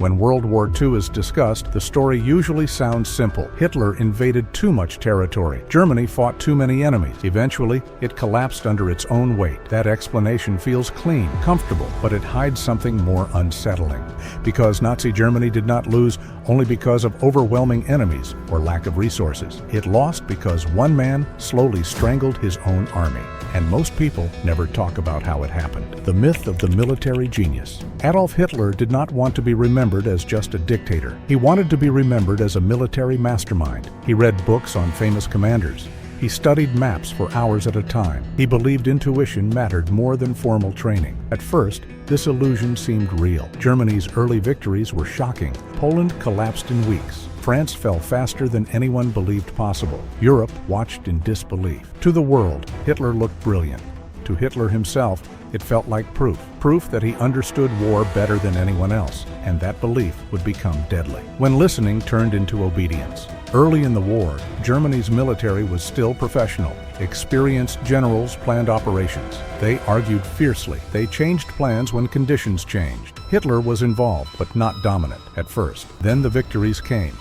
When World War II is discussed, the story usually sounds simple. Hitler invaded too much territory. Germany fought too many enemies. Eventually, it collapsed under its own weight. That explanation feels clean, comfortable, but it hides something more unsettling. Because Nazi Germany did not lose only because of overwhelming enemies or lack of resources. It lost because one man slowly strangled his own army. And most people never talk about how it happened. The myth of the military genius. Adolf Hitler did not want to be remembered as just a dictator. He wanted to be remembered as a military mastermind. He read books on famous commanders. He studied maps for hours at a time. He believed intuition mattered more than formal training. At first, this illusion seemed real. Germany's early victories were shocking. Poland collapsed in weeks. France fell faster than anyone believed possible. Europe watched in disbelief. To the world, Hitler looked brilliant. To Hitler himself, it felt like proof that he understood war better than anyone else, and that belief would become deadly. When listening turned into obedience. Early in the war, Germany's military was still professional. Experienced generals planned operations. They argued fiercely. They changed plans when conditions changed. Hitler was involved, but not dominant at first. Then the victories came.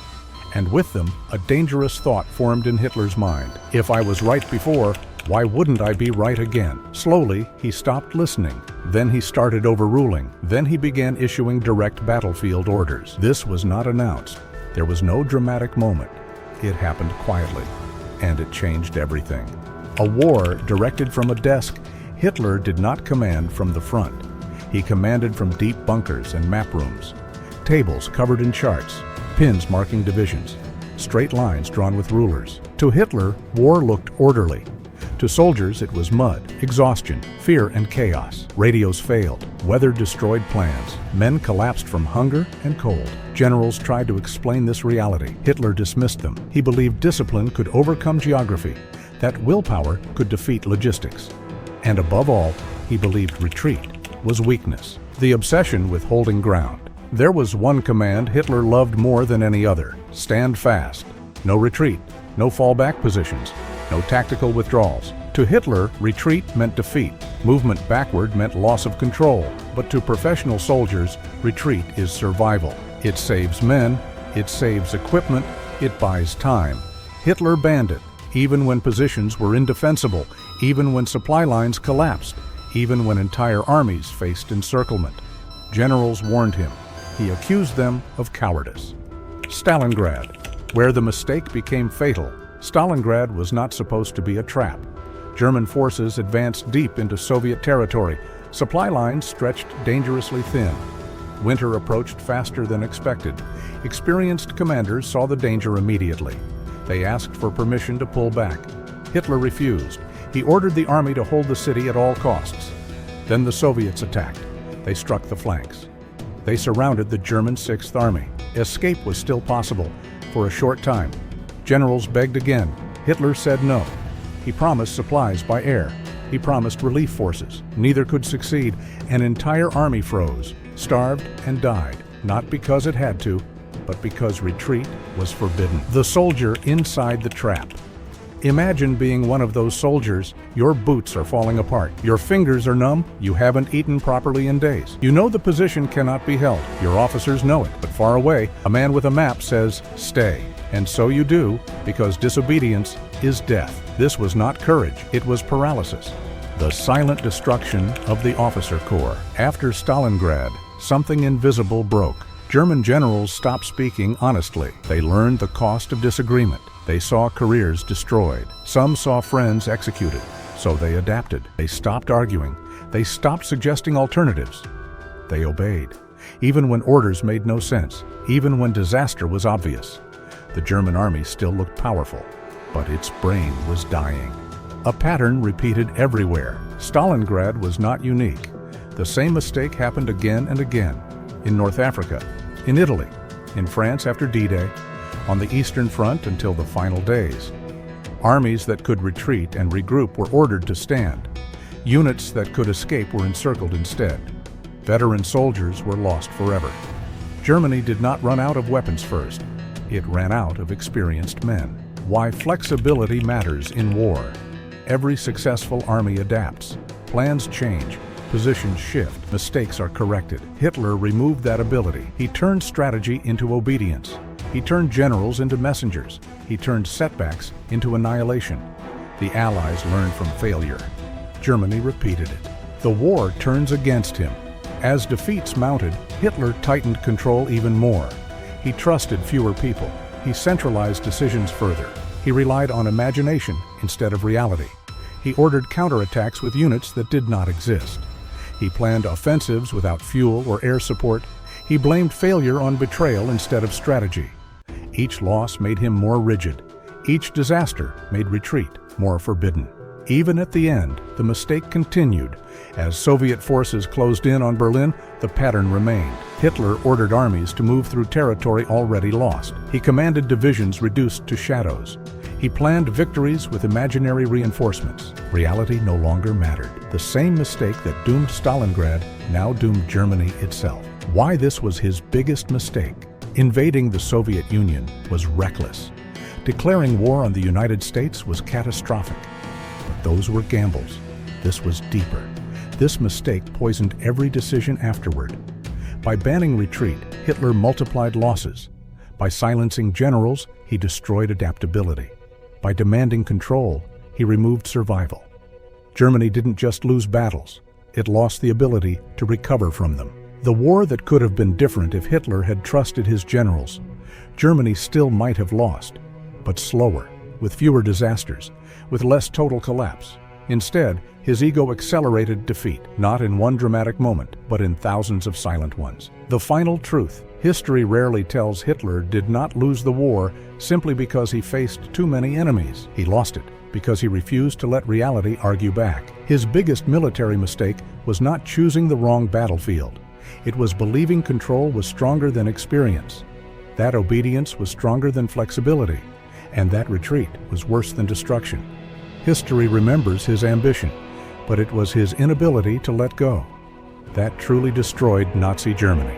And with them, a dangerous thought formed in Hitler's mind. If I was right before, why wouldn't I be right again? Slowly, he stopped listening. Then he started overruling. Then he began issuing direct battlefield orders. This was not announced. There was no dramatic moment. It happened quietly, and it changed everything. A war directed from a desk, Hitler did not command from the front. He commanded from deep bunkers and map rooms. Tables covered in charts, pins marking divisions, straight lines drawn with rulers. To Hitler, war looked orderly. To soldiers, it was mud, exhaustion, fear, and chaos. Radios failed. Weather destroyed plans. Men collapsed from hunger and cold. Generals tried to explain this reality. Hitler dismissed them. He believed discipline could overcome geography, that willpower could defeat logistics. And above all, he believed retreat was weakness, the obsession with holding ground. There was one command Hitler loved more than any other: stand fast. No retreat, no fallback positions, no tactical withdrawals. To Hitler, retreat meant defeat. Movement backward meant loss of control. But to professional soldiers, retreat is survival. It saves men, it saves equipment, it buys time. Hitler banned it, even when positions were indefensible, even when supply lines collapsed, even when entire armies faced encirclement. Generals warned him. He accused them of cowardice. Stalingrad, where the mistake became fatal. Stalingrad was not supposed to be a trap. German forces advanced deep into Soviet territory. Supply lines stretched dangerously thin. Winter approached faster than expected. Experienced commanders saw the danger immediately. They asked for permission to pull back. Hitler refused. He ordered the army to hold the city at all costs. Then the Soviets attacked. They struck the flanks. They surrounded the German 6th Army. Escape was still possible for a short time. Generals begged again. Hitler said no. He promised supplies by air. He promised relief forces. Neither could succeed. An entire army froze, starved, and died, not because it had to, but because retreat was forbidden. The soldier inside the trap. Imagine being one of those soldiers. Your boots are falling apart. Your fingers are numb. You haven't eaten properly in days. You know the position cannot be held. Your officers know it, but far away, a man with a map says, "Stay." And so you do, because disobedience is death. This was not courage, it was paralysis. The silent destruction of the officer corps. After Stalingrad, something invisible broke. German generals stopped speaking honestly. They learned the cost of disagreement. They saw careers destroyed. Some saw friends executed. So they adapted. They stopped arguing. They stopped suggesting alternatives. They obeyed. Even when orders made no sense. Even when disaster was obvious. The German army still looked powerful, but its brain was dying. A pattern repeated everywhere. Stalingrad was not unique. The same mistake happened again and again. In North Africa, in Italy, in France after D-Day, on the Eastern Front until the final days. Armies that could retreat and regroup were ordered to stand. Units that could escape were encircled instead. Veteran soldiers were lost forever. Germany did not run out of weapons first. It ran out of experienced men. Why flexibility matters in war. Every successful army adapts. Plans change. positions shift, mistakes are corrected. Hitler removed that ability. He turned strategy into obedience. He turned generals into messengers. He turned setbacks into annihilation. The Allies learned from failure. Germany repeated it. The war turns against him. As defeats mounted, Hitler tightened control even more. He trusted fewer people. He centralized decisions further. He relied on imagination instead of reality. He ordered counterattacks with units that did not exist. He planned offensives without fuel or air support. He blamed failure on betrayal instead of strategy. Each loss made him more rigid. Each disaster made retreat more forbidden. Even at the end, the mistake continued. As Soviet forces closed in on Berlin, the pattern remained. Hitler ordered armies to move through territory already lost. He commanded divisions reduced to shadows. He planned victories with imaginary reinforcements. Reality no longer mattered. The same mistake that doomed Stalingrad now doomed Germany itself. Why this was his biggest mistake? Invading the Soviet Union was reckless. Declaring war on the United States was catastrophic. But those were gambles. This was deeper. This mistake poisoned every decision afterward. By banning retreat, Hitler multiplied losses. By silencing generals, he destroyed adaptability. By demanding control, he removed survival. Germany didn't just lose battles, it lost the ability to recover from them. The war that could have been different if Hitler had trusted his generals. Germany still might have lost, but slower, with fewer disasters, with less total collapse. Instead, his ego accelerated defeat, not in one dramatic moment, but in thousands of silent ones. The final truth: history rarely tells Hitler did not lose the war simply because he faced too many enemies. He lost it because he refused to let reality argue back. His biggest military mistake was not choosing the wrong battlefield. It was believing control was stronger than experience. That obedience was stronger than flexibility. And that retreat was worse than destruction. History remembers his ambition, but it was his inability to let go that truly destroyed Nazi Germany.